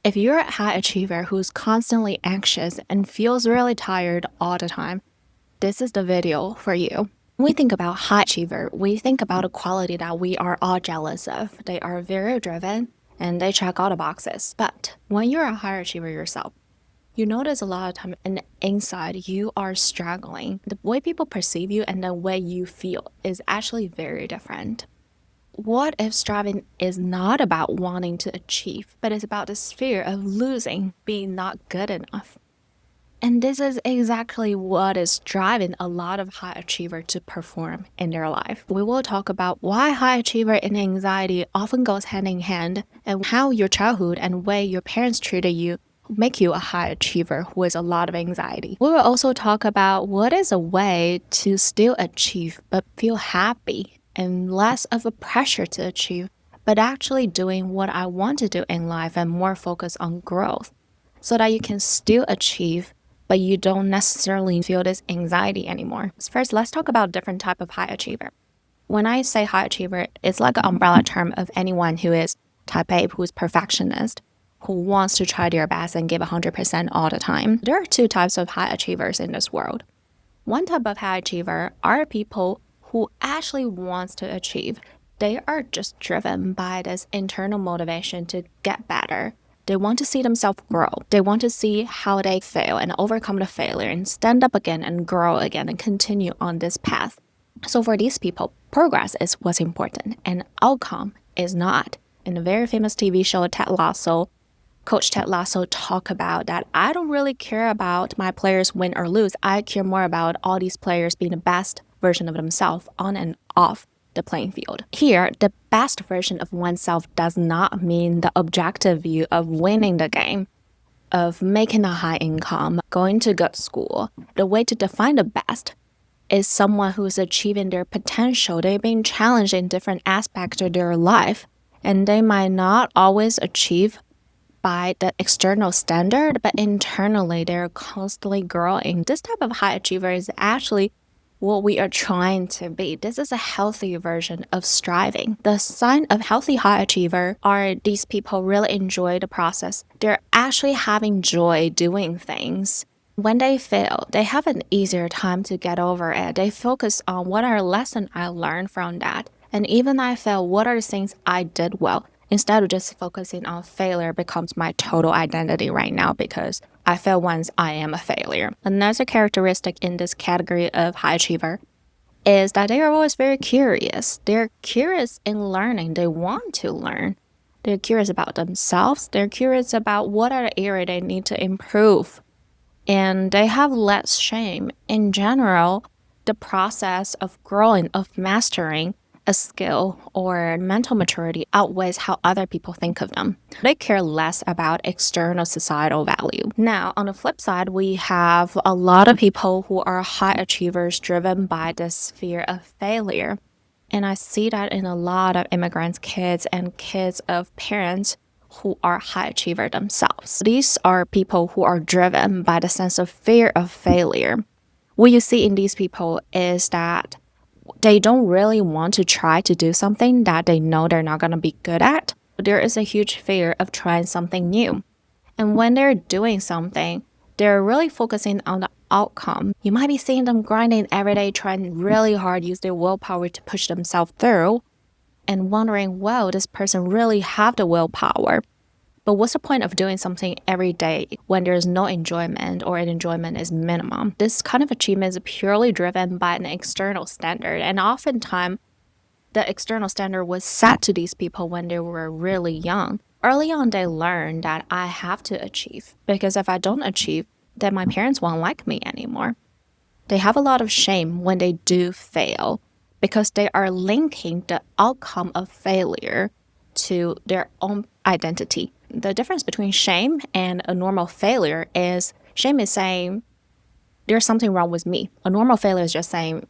If you're a high achiever who's constantly anxious and feels really tired all the time, this is the video for you. When we think about high achiever, we think about a quality that we are all jealous of. They are very driven and they check all the boxes. But when you're a high achiever yourself, you notice a lot of time inside you are struggling. The way people perceive you and the way you feel is actually very different. What if striving is not about wanting to achieve, but it's about this fear of losing, being not good enough? And this is exactly what is driving a lot of high achievers to perform in their life. We will talk about why high achiever and anxiety often goes hand in hand, and how your childhood and way your parents treated you make you a high achiever with a lot of anxiety. We will also talk about what is a way to still achieve but feel happy and less of a pressure to achieve, but actually doing what I want to do in life and more focus on growth so that you can still achieve, but you don't necessarily feel this anxiety anymore. First, let's talk about different type of high achiever. When I say high achiever, it's like an umbrella term of anyone who is type A, who is perfectionist, who wants to try their best and give 100% all the time. There are two types of high achievers in this world. One type of high achiever are people who actually wants to achieve. They are just driven by this internal motivation to get better. They want to see themselves grow. They want to see how they fail and overcome the failure and stand up again and grow again and continue on this path. So for these people, progress is what's important and outcome is not. In the very famous TV show Ted Lasso, Coach Ted Lasso talk about that I don't really care about my players win or lose. I care more about all these players being the best version of themselves on and off the playing field. Here, the best version of oneself does not mean the objective view of winning the game, of making a high income, going to good school. The way to define the best is someone who's achieving their potential. They've been challenged in different aspects of their life, and they might not always achieve by the external standard, but internally they're constantly growing. This type of high achiever is actually what we are trying to be. This is a healthy version of striving. The sign of healthy high achiever are these people really enjoy the process. They're actually having joy doing things. When they fail, they have an easier time to get over it. They focus on what are lessons I learned from that. And even I fail, what are the things I did well? Instead of just focusing on failure becomes my total identity right now because I fail once, I am a failure. Another characteristic in this category of high achiever is that they are always very curious. They're curious in learning. They want to learn. They're curious about themselves. They're curious about what are the areas they need to improve. And they have less shame. In general, the process of growing, of mastering a skill or mental maturity outweighs how other people think of them. They care less about external societal value. Now, on the flip side, we have a lot of people who are high achievers driven by this fear of failure. And I see that in a lot of immigrants' kids and kids of parents who are high achievers themselves. These are people who are driven by the sense of fear of failure. What you see in these people is that they don't really want to try to do something that they know they're not going to be good at. There is a huge fear of trying something new. And when they're doing something, they're really focusing on the outcome. You might be seeing them grinding every day, trying really hard, use their willpower to push themselves through, and wondering, wow, this person really have the willpower. But what's the point of doing something every day when there's no enjoyment or an enjoyment is minimum? This kind of achievement is purely driven by an external standard. And oftentimes, the external standard was set to these people when they were really young. Early on, they learned that I have to achieve because if I don't achieve, then my parents won't like me anymore. They have a lot of shame when they do fail because they are linking the outcome of failure to their own identity. The difference between shame and a normal failure is shame is saying there's something wrong with me. A normal failure is just saying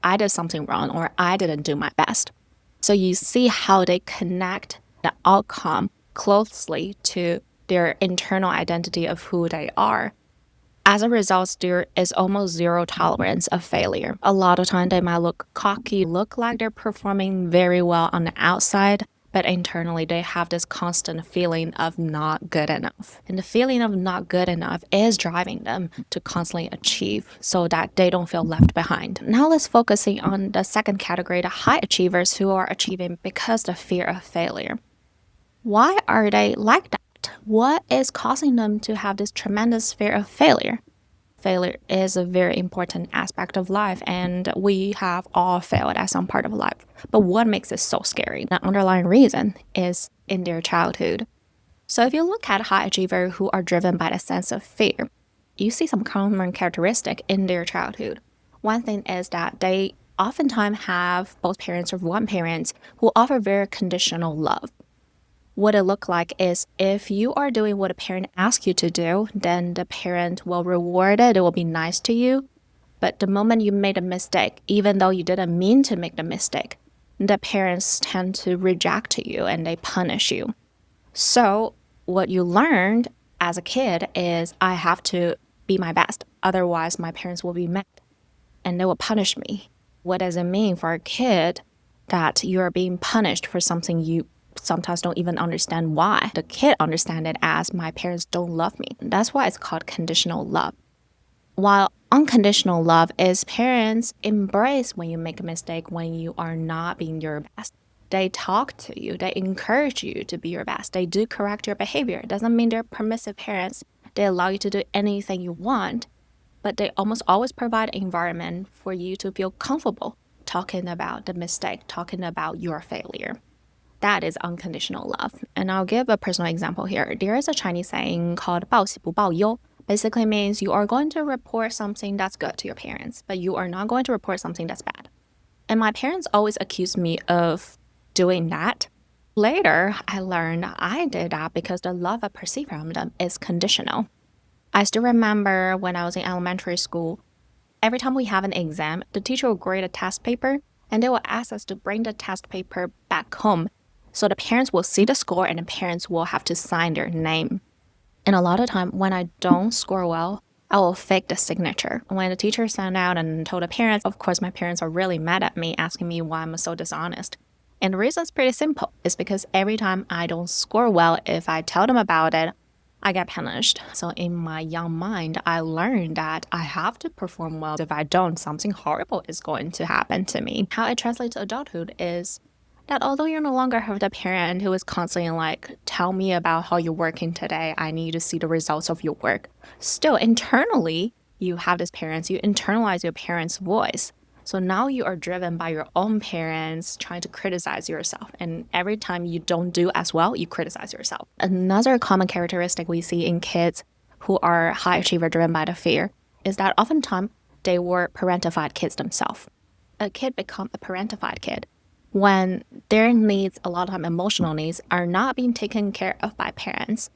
I did something wrong or I didn't do my best. So you see how they connect the outcome closely to their internal identity of who they are. As a result, there is almost zero tolerance of failure. A lot of times they might look cocky, look like they're performing very well on the outside, but internally they have this constant feeling of not good enough. And the feeling of not good enough is driving them to constantly achieve so that they don't feel left behind. Now let's focus on the second category, the high achievers who are achieving because of fear of failure. Why are they like that? What is causing them to have this tremendous fear of failure? Failure is a very important aspect of life, and we have all failed at some part of life. But what makes it so scary? The underlying reason is in their childhood. So if you look at high achievers who are driven by the sense of fear, you see some common characteristic in their childhood. One thing is that they oftentimes have both parents or one parent who offer very conditional love. What it look like is if you are doing what a parent asks you to do, then the parent will reward it. It will be nice to you. But the moment you made a mistake, even though you didn't mean to make the mistake, the parents tend to reject you and they punish you. So what you learned as a kid is I have to be my best. Otherwise, my parents will be mad and they will punish me. What does it mean for a kid that you are being punished for something you sometimes don't even understand why? The kid understands it as my parents don't love me. That's why it's called conditional love. While unconditional love is parents embrace when you make a mistake, when you are not being your best. They talk to you. They encourage you to be your best. They do correct your behavior. It doesn't mean they're permissive parents. They allow you to do anything you want, but they almost always provide an environment for you to feel comfortable talking about the mistake, talking about your failure. That is unconditional love. And I'll give a personal example here. There is a Chinese saying called 报喜不报忧. Basically means you are going to report something that's good to your parents, but you are not going to report something that's bad. And my parents always accused me of doing that. Later, I learned I did that because the love I perceive from them is conditional. I still remember when I was in elementary school, every time we have an exam, the teacher will grade a test paper and they will ask us to bring the test paper back home. So the parents will see the score and the parents will have to sign their name. And a lot of time when I don't score well, I will fake the signature. When the teacher sent out and told the parents, of course my parents are really mad at me, asking me why I'm so dishonest. And the reason is pretty simple. It's because every time I don't score well, if I tell them about it, I get punished. So in my young mind, I learned that I have to perform well. If I don't, something horrible is going to happen to me. How it translates to adulthood is that although you no longer have the parent who is constantly like, tell me about how you're working today, I need to see the results of your work. Still, internally, you have this parents, you internalize your parents' voice. So now you are driven by your own parents trying to criticize yourself. And every time you don't do as well, you criticize yourself. Another common characteristic we see in kids who are high achiever driven by the fear is that oftentimes they were parentified kids themselves. A kid becomes a parentified kid when their needs, a lot of time emotional needs, are not being taken care of by parents.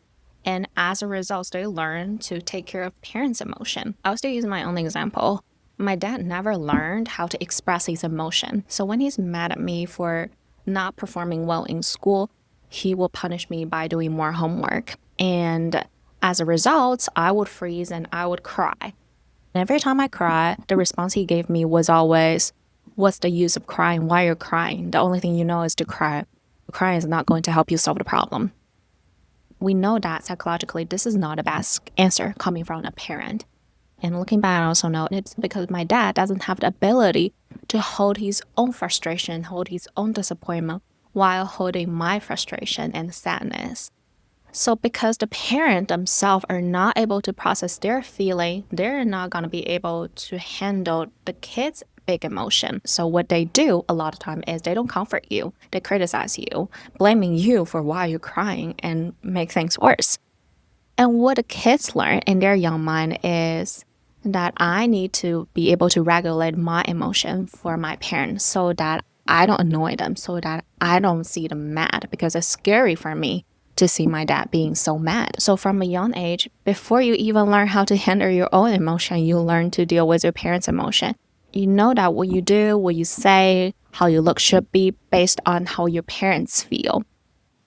And as a result, they learn to take care of parents' emotion. I'll still use my own example. My dad never learned how to express his emotion. So when he's mad at me for not performing well in school, he will punish me by doing more homework. And as a result, I would freeze and I would cry. And every time I cry, the response he gave me was always, what's the use of crying? Why are you crying? The only thing you know is to cry. Crying is not going to help you solve the problem. We know that psychologically, this is not a best answer coming from a parent. And looking back, I also know it's because my dad doesn't have the ability to hold his own frustration, hold his own disappointment while holding my frustration and sadness. So because the parent themselves are not able to process their feeling, they're not going to be able to handle the kids' big emotion. So what they do a lot of time is they don't comfort you. They criticize you, blaming you for why you're crying and make things worse. And what the kids learn in their young mind is that I need to be able to regulate my emotion for my parents so that I don't annoy them, so that I don't see them mad, because it's scary for me to see my dad being so mad. So from a young age, before you even learn how to handle your own emotion, you learn to deal with your parents' emotion. You know that what you do, what you say, how you look should be based on how your parents feel.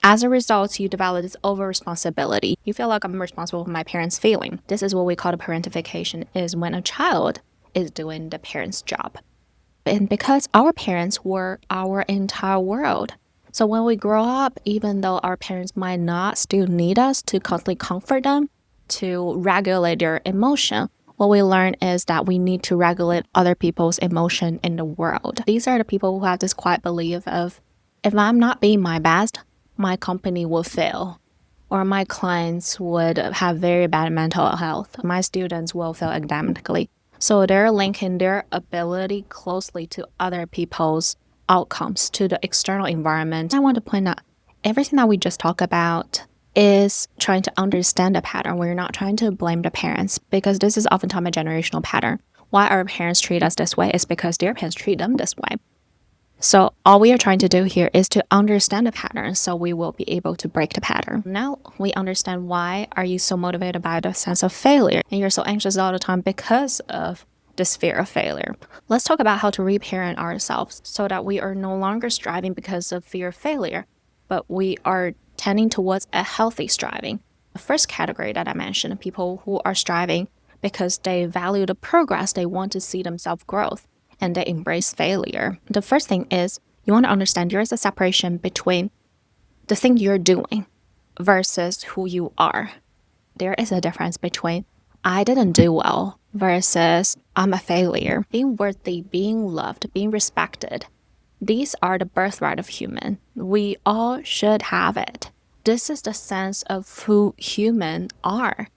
As a result, you develop this over-responsibility. You feel like I'm responsible for my parents' feeling. This is what we call the parentification, is when a child is doing the parent's job. And because our parents were our entire world, So when we grow up, even though our parents might not still need us to constantly comfort them, to regulate their emotion, what we learn is that we need to regulate other people's emotion in the world. These are the people who have this quiet belief of, if I'm not being my best, my company will fail, or my clients would have very bad mental health. My students will fail academically. So they're linking their ability closely to other people's outcomes, to the external environment. I want to point out everything that we just talked about is trying to understand the pattern. We're not trying to blame the parents, because this is oftentimes a generational pattern. Why our parents treat us this way is because their parents treat them this way. So all we are trying to do here is to understand the pattern, so we will be able to break the pattern. Now we understand why are you so motivated by the sense of failure, and you're so anxious all the time because of this fear of failure. Let's talk about how to reparent ourselves so that we are no longer striving because of fear of failure, but we are tending towards a healthy striving. The first category that I mentioned, people who are striving because they value the progress, they want to see themselves growth, and they embrace failure. The first thing is you want to understand there is a separation between the thing you're doing versus who you are. There is a difference between I didn't do well versus I'm a failure. Being worthy, being loved, being respected, these are the birthright of human. We all should have it. This is the sense of who humans are.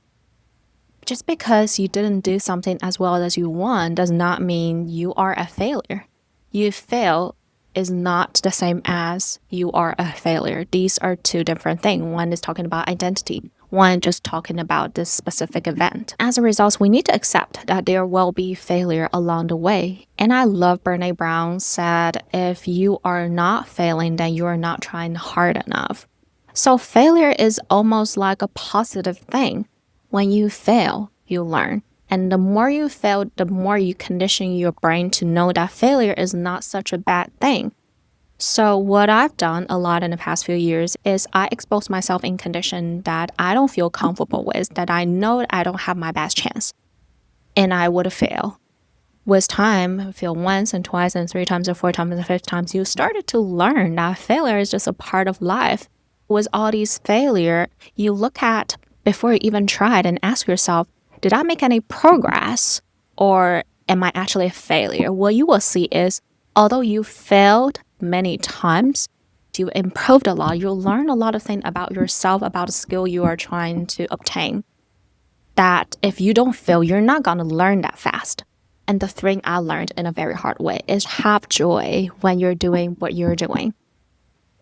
Just because you didn't do something as well as you want does not mean you are a failure. You fail is not the same as you are a failure. These are two different things. One is talking about identity. One just talking about this specific event. As a result, we need to accept that there will be failure along the way. And I love Brene Brown said, if you are not failing, then you are not trying hard enough. So failure is almost like a positive thing. When you fail, you learn. And the more you fail, the more you condition your brain to know that failure is not such a bad thing. So what I've done a lot in the past few years is I expose myself in condition that I don't feel comfortable with, that I know I don't have my best chance, and I would fail. With time, fail once and twice and 3 times and 4 times and 5 times, you started to learn that failure is just a part of life. With all these failure, you look at before you even tried and ask yourself, did I make any progress, or am I actually a failure? What you will see is, although you failed many times, you improved a lot. You'll learn a lot of things about yourself, about the skill you are trying to obtain, that if you don't fail, you're not going to learn that fast. And the thing I learned in a very hard way is have joy when you're doing what you're doing.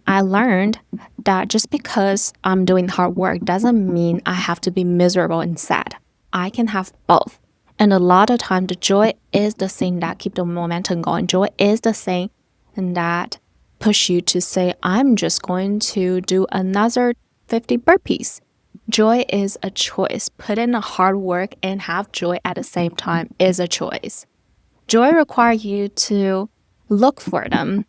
I learned that just because I'm doing hard work doesn't mean I have to be miserable and sad. I can have both. And a lot of time, the joy is the thing that keeps the momentum going. Joy is the thing that push you to say, I'm just going to do another 50 burpees. Joy is a choice. Put in the hard work and have joy at the same time is a choice. Joy requires you to look for them.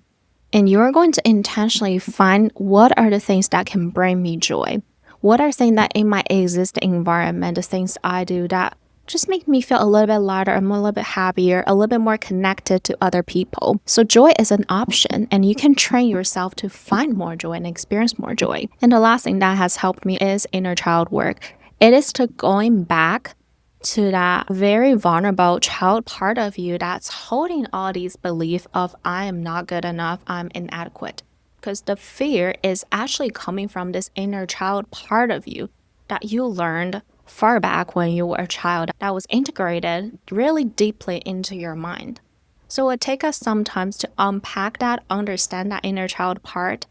And you're going to intentionally find what are the things that can bring me joy. What are things that in my existing environment, the things I do that just make me feel a little bit lighter, I'm a little bit happier, a little bit more connected to other people. So joy is an option, and you can train yourself to find more joy and experience more joy. And the last thing that has helped me is inner child work. It is to going back to that very vulnerable child part of you that's holding all these beliefs of I am not good enough, I'm inadequate. Because the fear is actually coming from this inner child part of you that you learned far back when you were a child, that was integrated really deeply into your mind. So it takes us sometimes to unpack that, understand that inner child part,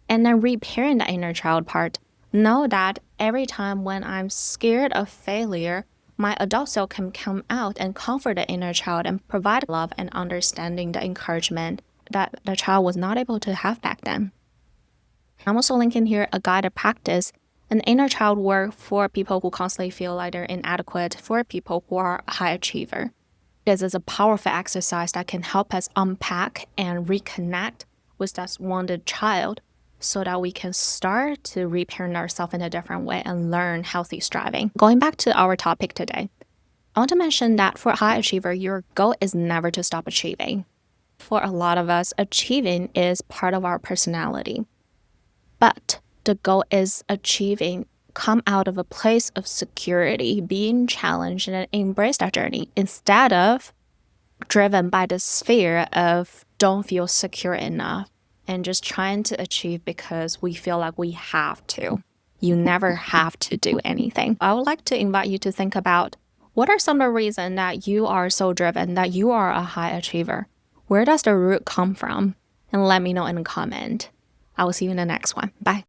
and then reparent that inner child part. Know that every time when I'm scared of failure, my adult self can come out and comfort the inner child and provide love and understanding, the encouragement that the child was not able to have back then. I'm also linking here a guided practice, an inner child work for people who constantly feel like they're inadequate, for people who are a high achiever. This is a powerful exercise that can help us unpack and reconnect with that wounded child so that we can start to reparent ourselves in a different way and learn healthy striving. Going back to our topic today, I want to mention that for a high achiever, your goal is never to stop achieving. For a lot of us, achieving is part of our personality. But the goal is come out of a place of security, being challenged, and embrace that journey instead of driven by this fear of don't feel secure enough and just trying to achieve because we feel like we have to. You never have to do anything. I would like to invite you to think about what are some of the reasons that you are so driven, that you are a high achiever? Where does the root come from? And let me know in a comment. I will see you in the next one. Bye.